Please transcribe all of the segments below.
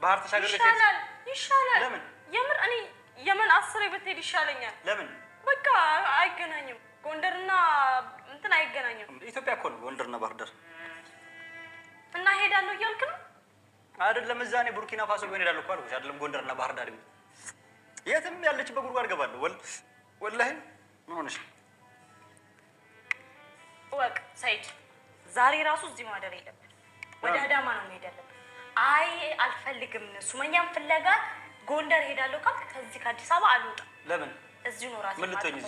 ባህር ተሻገር ይሻላል ለምን የምር እኔ የመን 10 ብትሄድ ይሻለኛል ለምን በቃ አይገናኝም ጎንደርና እንትን አይገናኝም ኢትዮጵያ እኮ ነው ጎንደርና ባህር ዳር እና ሄዳለሁ እያልክ ነው አይደለም እዛ እኔ ቡርኪና ፋሶ ቢሆን ሄዳለሁ እኮ አልኩሽ አይደለም ጎንደርና ባህር ዳር የትም ያለችበት ጉድጓድ ገባለሁ ወላሂ ምን ሆነሽ ወቅ ሰይድ ዛሬ ራሱ እዚህ ማደር የለብን ወደ አዳማ ነው መሄድ ያለብን አይ አልፈልግም ሱመኛም ፍለጋ ጎንደር ሄዳለሁ ካልክ ከዚህ ከአዲስ አበባ አልወጣም ለምን እዚሁ ነው ራስ ምን ልትሆኚ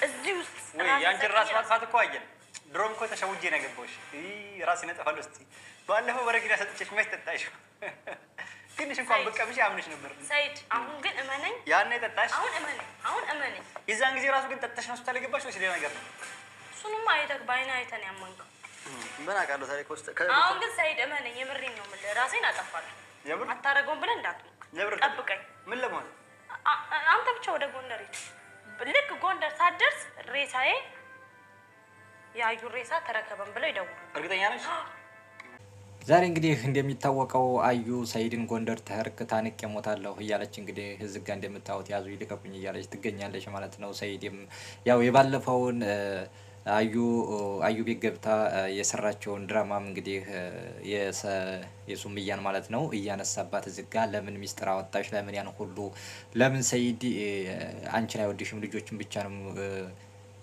እዚህ ውስጥ ወይ ያንቺ ራስ ማጥፋት እኮ አየን ድሮም እኮ ተሸውጄ ነው የገባሁሽ ራሴን እጠፋለሁ እስቲ ባለፈው በረኪና ሰጥቼሽ መች ጠጣሽ ትንሽ እንኳን በቀምሽ አምነሽ ነበር ሰይድ አሁን ግን እመነኝ ያኔ ጠጣሽ አሁን እመነኝ የዛን ጊዜ ራሱ ግን ጠጣሽ ነው ሆስፒታል የገባሽ ወይስ ሌላ ነገር ነው እሱንም አይተህ በዓይኔ አይተህ ያመንከው ምን አውቃለሁ ታሪክ ውስጥ አሁን ግን ሰይድ እመነኝ የምሬን ነው የምልህ ራሴን አጠፋለሁ የምር አታረገውም ብለህ እንዳትሞክር ጠብቀኝ ምን ለማለት አንተ ብቻ ወደ ጎንደር ሂድ ልክ ጎንደር ሳትደርስ ሬሳዬ ያዩ ሬሳ ተረከበን ብለው ይደውሉ እርግጠኛ ነሽ ዛሬ እንግዲህ እንደሚታወቀው አዩ ሰይድን ጎንደር ተርክ ታንቅ የሞታለሁ እያለች እንግዲህ እዚህ ጋር እንደምታዩት ያዙ ይልቀቁኝ እያለች ትገኛለች ማለት ነው። ሰይድም ያው የባለፈውን አዩ ቤት ገብታ የሰራቸውን ድራማም እንግዲህ የሱምያን ማለት ነው እያነሳባት እዚህ ጋር ለምን ሚስጥር አወጣሽ ለምን ያን ሁሉ ለምን ሰይድ አንቺን አይወድሽም ልጆችን ብቻ ነው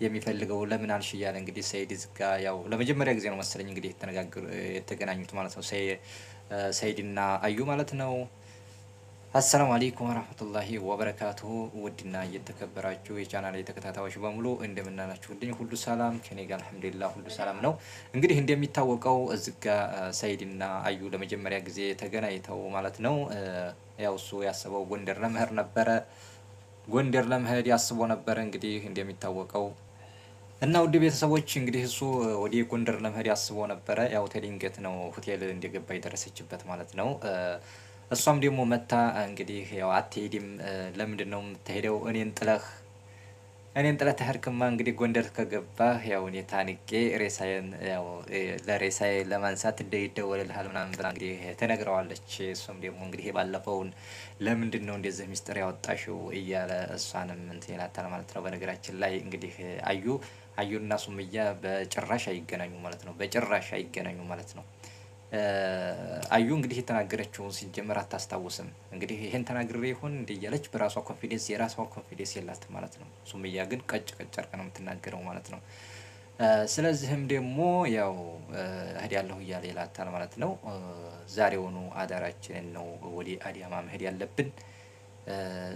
የሚፈልገው ለምን አልሽ እያለ እንግዲህ ሰይድ ዝጋ ያው ለመጀመሪያ ጊዜ ነው መሰለኝ እንግዲህ የተገናኙት ማለት ነው ሰይድና አዩ ማለት ነው። አሰላሙ አለይኩም ወራህመቱላሂ ወበረካቱሁ ውድና እየተከበራችሁ የቻናሌ ተከታታዮች በሙሉ እንደምናላችሁልኝ ሁሉ ሰላም ከኔ ጋር አልሐምዱሊላህ ሁሉ ሰላም ነው። እንግዲህ እንደሚታወቀው እዝጋ ሰይድና አዩ ለመጀመሪያ ጊዜ ተገናኝተው ማለት ነው ያው እሱ ያሰበው ጎንደር ለመሄድ ነበረ ጎንደር ለመሄድ ያስቦ ነበር እንግዲህ እንደሚታወቀው እና ውድ ቤተሰቦች እንግዲህ እሱ ወደ ጎንደር ለመሄድ ያስቦ ነበረ ያው ተድንገት ነው ሆቴል እንደገባ የደረሰችበት ማለት ነው። እሷም ደግሞ መታ እንግዲህ ያው አትሄድም ለምንድነው የምትሄደው እኔን ጥለህ ተሄድክማ እንግዲህ ጎንደር ከገባህ ያው እኔ ታንቄ ሬሳዬን ያው ለሬሳዬ ለማንሳት ይደወልልሃል ምናምን ብላ እንግዲህ ተነግረዋለች። እሱም ደግሞ እንግዲህ ባለፈውን ለምንድነው እንደዚህ ሚስጥር ያወጣሽው እያለ እሷንም እንትን ይላታል ማለት ነው። በነገራችን ላይ እንግዲህ አዩና ሱምያ በጭራሽ አይገናኙ ማለት ነው በጭራሽ አይገናኙ ማለት ነው። አዩ እንግዲህ የተናገረችውን ሲጀመር አታስታውስም እንግዲህ ይሄን ተናግሬ ይሆን እንዴ እያለች በራሷ ኮንፊደንስ የራሷ ኮንፊደንስ የላት ማለት ነው። ሱምያ ግን ቀጭ አርቃ ነው የምትናገረው ማለት ነው። ስለዚህም ደግሞ ያው እህድ ያለሁ እያለ ይላታል ማለት ነው። ዛሬውኑ አዳራችንን ነው ወደ አዲያማ መሄድ ያለብን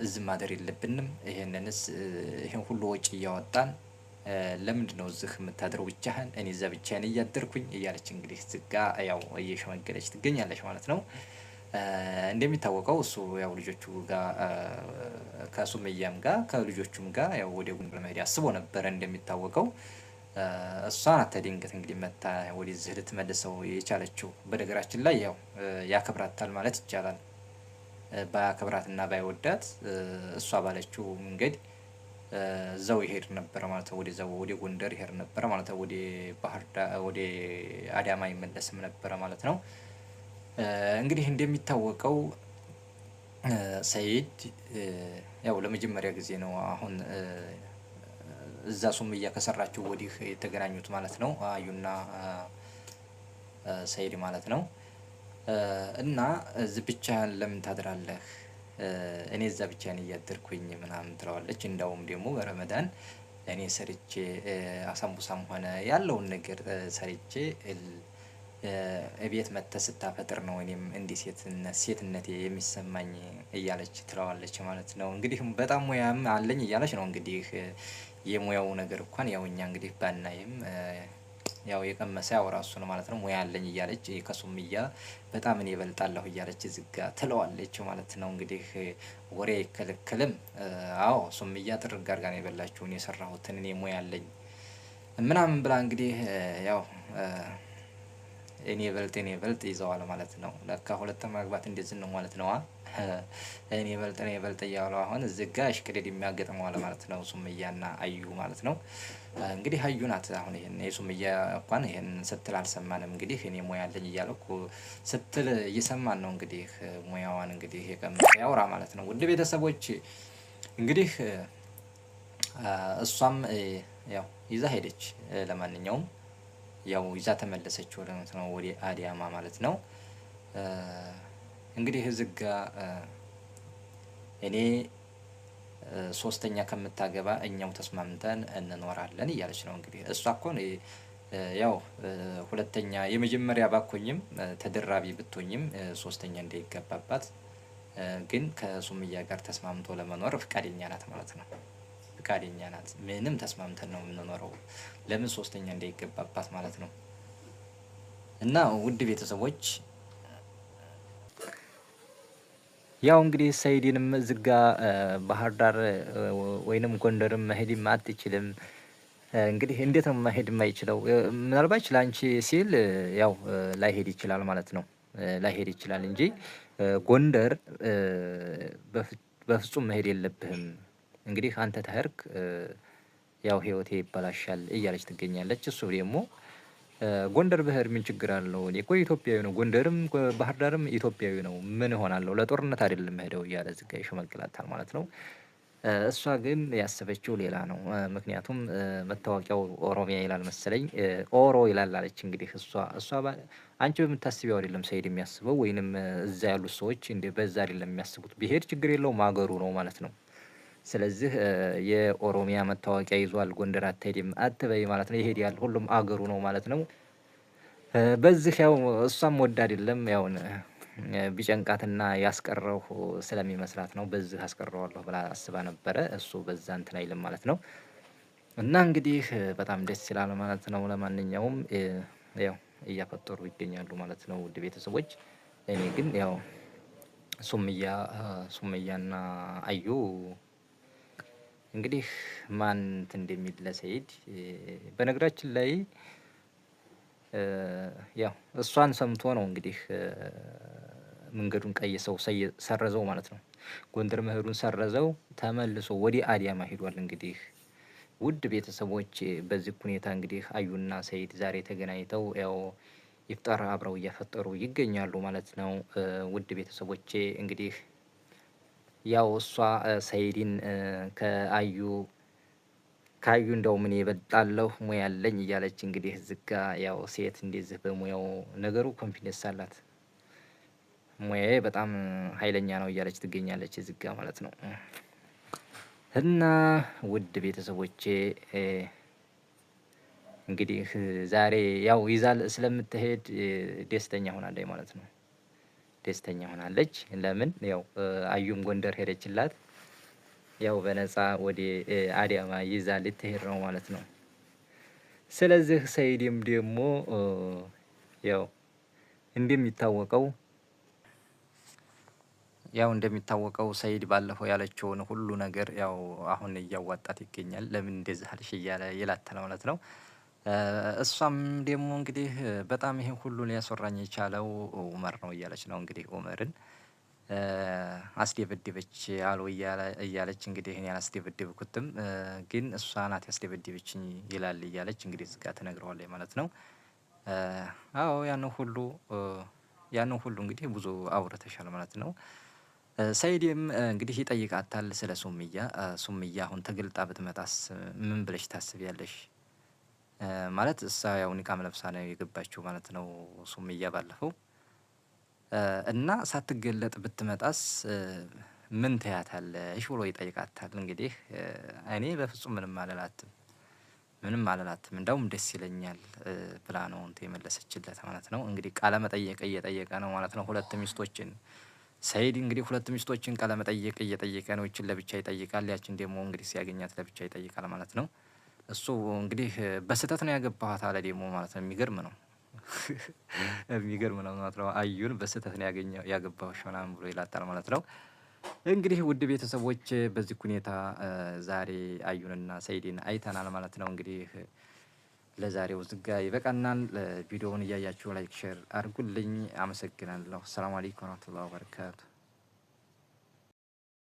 እዚህ ማደር የለብንም ይሄን ሁሉ ወጪ እያወጣን ለምንድነው እዚህ የምታድረው ብቻህን እኔ እዛ ብቻዬን እያደርኩኝ እያለች እንግዲህ ዝጋ ያው እየሸመገለች ትገኛለች ማለት ነው። እንደሚታወቀው እሱ ያው ልጆቹ ጋር ከሱምያም ጋር ከልጆቹም ጋር ያው ወደ ጎንደር መሄድ አስቦ ነበረ እንደሚታወቀው እሷን አተድንገት እንግዲህ መታ ወደዚህ ልትመልሰው የቻለችው በነገራችን ላይ ያው ያከብራታል ማለት ይቻላል። ባያከብራትና ባይወዳት እሷ ባለችው መንገድ እዛው ይሄድ ነበር ማለት ነው። ወደ ጎንደር ይሄድ ነበር ማለት ነው። ወደ ባህር ዳር ወደ አዳማ ይመለስም ነበር ማለት ነው። እንግዲህ እንደሚታወቀው ሰይድ ያው ለመጀመሪያ ጊዜ ነው አሁን እዛ ሱምያ ከሰራችው ወዲህ የተገናኙት ማለት ነው አዩና ሰይድ ማለት ነው። እና እዚህ ብቻህን ለምን ታድራለህ እኔ እዛ ብቻዬን እያደርኩኝ ምናምን ትለዋለች። እንደውም ደግሞ በረመዳን እኔ ሰርቼ አሳምቡሳም ሆነ ያለውን ነገር ሰርቼ እቤት መጥተህ ስታፈጥር ነው እኔም እንዲህ ሴትነቴ የሚሰማኝ እያለች ትለዋለች ማለት ነው። እንግዲህ በጣም ሙያም አለኝ እያለች ነው እንግዲህ የሙያው ነገር እንኳን ያው እኛ እንግዲህ ባናይም ያው የቀመሰ ያው ራሱ ነው ማለት ነው። ሙያ አለኝ እያለች ከሱምያ በጣም እኔ እበልጣለሁ እያለች ዝጋ ትለዋለች ማለት ነው። እንግዲህ ወሬ አይከለከልም። አዎ ሱምያ ጥርግ አድርጋ ነው የበላችውን የሰራሁትን እኔ ሙያ አለኝ ምናምን ብላ እንግዲህ ያው እኔ በልጥ ይዘዋል ማለት ነው። ለካ ሁለት ማግባት እንደዚህ ነው ማለት ነው። እኔ በልጥ እያሉ አሁን እዚህ ጋር እሽቅድድ የሚያገጥመዋል ማለት ነው። ሱመያና አዩ ማለት ነው። እንግዲህ አዩ ናት አሁን ይሄን የሱመያ እንኳን ይሄን ስትል አልሰማንም። እንግዲህ እኔ ሙያ አለኝ እያልኩ ስትል እየሰማን ነው። እንግዲህ ሙያዋን እንግዲህ የቀመሰ ያውራ ማለት ነው። ውድ ቤተሰቦች እንግዲህ እሷም ያው ይዛ ሄደች። ለማንኛውም ያው ይዛ ተመለሰች ወደ አዲያማ ማለት ነው። እንግዲህ እዚህ ጋ እኔ ሶስተኛ ከምታገባ እኛው ተስማምተን እንኖራለን እያለች ነው። እንግዲህ እሷ እኮ ያው ሁለተኛ የመጀመሪያ ባኮኝም ተደራቢ ብትሆኝም ሶስተኛ እንዳይገባባት ግን ከሱመያ ጋር ተስማምቶ ለመኖር ፍቃደኛ ናት ማለት ነው። ፍቃደኛ ናት። ምንም ተስማምተን ነው የምንኖረው። ለምን ሶስተኛ እንዳይገባባት ማለት ነው። እና ውድ ቤተሰቦች ያው እንግዲህ ሰኢድንም ዝጋ ባህር ዳር ወይንም ጎንደርም መሄድም አትችልም። እንግዲህ እንዴት ነው መሄድ የማይችለው? ምናልባት ለአንቺ ሲል ያው ላይሄድ ይችላል ማለት ነው። ላይሄድ ይችላል እንጂ ጎንደር በፍጹም መሄድ የለብህም። እንግዲህ አንተ ተህርክ ያው ህይወቴ ይበላሻል እያለች ትገኛለች። እሱ ደግሞ ጎንደር ብሄር ምን ችግር አለው? እኔ እኮ ኢትዮጵያዊ ነው። ጎንደርም ባህር ዳርም ኢትዮጵያዊ ነው። ምን እሆናለሁ? ለጦርነት አይደለም ሄደው እያለ ዝጋ ይሸመግላታል ማለት ነው። እሷ ግን ያሰበችው ሌላ ነው። ምክንያቱም መታወቂያው ኦሮሚያ ይላል መሰለኝ ኦሮ ይላል አለች። እንግዲህ እሷ አንቺ በምታስቢው አይደለም ሰኢድ የሚያስበው ወይንም እዛ ያሉት ሰዎች እንደ በዛ አይደለም የሚያስቡት። ቢሄድ ችግር የለውም አገሩ ነው ማለት ነው። ስለዚህ የኦሮሚያ መታወቂያ ይዟል ጎንደር አትሄድም አትበይ ማለት ነው። ይሄዳል ሁሉም አገሩ ነው ማለት ነው። በዚህ ያው እሷም ወድ አይደለም ያው ቢጨንቃትና ያስቀረው ስለሚመስላት ነው። በዚህ አስቀረዋለሁ ብላ አስባ ነበረ። እሱ በዛ እንትን አይልም ማለት ነው። እና እንግዲህ በጣም ደስ ይላል ማለት ነው። ለማንኛውም ያው እያፈጠሩ ይገኛሉ ማለት ነው። ውድ ቤተሰቦች እኔ ግን ያው ሱመያና አዩ እንግዲህ ማን እንትን እንደሚል ለሰኢድ በነገራችን ላይ ያው እሷን ሰምቶ ነው እንግዲህ መንገዱን ቀይሰው ሰረዘው ማለት ነው። ጎንደር መሄዱን ሰረዘው ተመልሶ ወደ አዲያማ ሄዷል። እንግዲህ ውድ ቤተሰቦች በዚህ ሁኔታ እንግዲህ አዩና ሰኢድ ዛሬ ተገናኝተው ያው ይፍጠር አብረው እያፈጠሩ ይገኛሉ ማለት ነው። ውድ ቤተሰቦቼ እንግዲህ ያው እሷ ሰኢድን ከአዩ እንደው ምን ይበልጣለሁ ሙያ አለኝ እያለች እንግዲህ ዝጋ ያው ሴት እንደዚህ በሙያው ነገሩ ኮንፊደንስ አላት። ሙያዬ በጣም ኃይለኛ ነው እያለች ትገኛለች ዝጋ ማለት ነው። እና ውድ ቤተሰቦቼ እንግዲህ ዛሬ ያው ይዛል ስለምትሄድ ደስተኛ ሆናለች ማለት ነው። ደስተኛ ሆናለች። ለምን ያው አዩም ጎንደር ሄደችላት። ያው በነፃ ወደ አዲያማ ይዛ ልትሄድ ነው ማለት ነው። ስለዚህ ሰኢድም ደግሞ ያው እንደሚታወቀው ሰኢድ ባለፈው ያለችውን ሁሉ ነገር ያው አሁን እያዋጣት ይገኛል። ለምን እንደዚህ አልሽ እያለ ይላታል ማለት ነው። እሷም ደግሞ እንግዲህ በጣም ይሄን ሁሉ ሊያስወራኝ የቻለው ኡመር ነው እያለች ነው። እንግዲህ ኡመርን አስደበደበች አሉ እያለች እንግዲህ እኔ አላስደበደብኩትም ግን እሷ ናት ያስደበደበችኝ ይላል እያለች እንግዲህ እዚህ ጋር ትነግረዋለች ማለት ነው። አዎ ያንን ሁሉ እንግዲህ ብዙ አውርተሻል ማለት ነው። ሰኢድም እንግዲህ ይጠይቃታል ስለ ሱመያ አሁን ተገልጣ ብትመጣስ ምን ብለሽ ታስቢያለሽ? ማለት እሷ ያው ኒቃም ለብሳ ነው የገባችው ማለት ነው ሱመያ ባለፈው እና ሳትገለጥ ብትመጣስ ምን ትያታለሽ ብሎ ይጠይቃታል። እንግዲህ እኔ በፍጹም ምንም አልላትም እንደውም ደስ ይለኛል ብላ ነው እንትን የመለሰችለት ማለት ነው። እንግዲህ ቃለ መጠየቅ እየጠየቀ ነው ማለት ነው። ሁለት ሚስቶችን ሰኢድ እንግዲህ ሁለት ሚስቶችን ቃለ መጠየቅ እየጠየቀ ነው። ይችን ለብቻ ይጠይቃል፣ ያችን ደግሞ እንግዲህ ሲያገኛት ለብቻ ይጠይቃል ማለት ነው። እሱ እንግዲህ በስህተት ነው ያገባኋት አለ ደግሞ ማለት ነው። የሚገርም ነው ማለት ነው። አዩን በስህተት ነው ያገባሁሽ ምናምን ብሎ ይላታል ማለት ነው። እንግዲህ ውድ ቤተሰቦች በዚህ ሁኔታ ዛሬ አዩንና ሰኢድን አይተናል ማለት ነው። እንግዲህ ለዛሬው ዝጋ ይበቃናል። ቪዲዮውን እያያችሁ ላይክ ሼር አድርጉልኝ። አመሰግናለሁ። ሰላም አለይኩም ወራህመቱላሂ ወበረካቱ።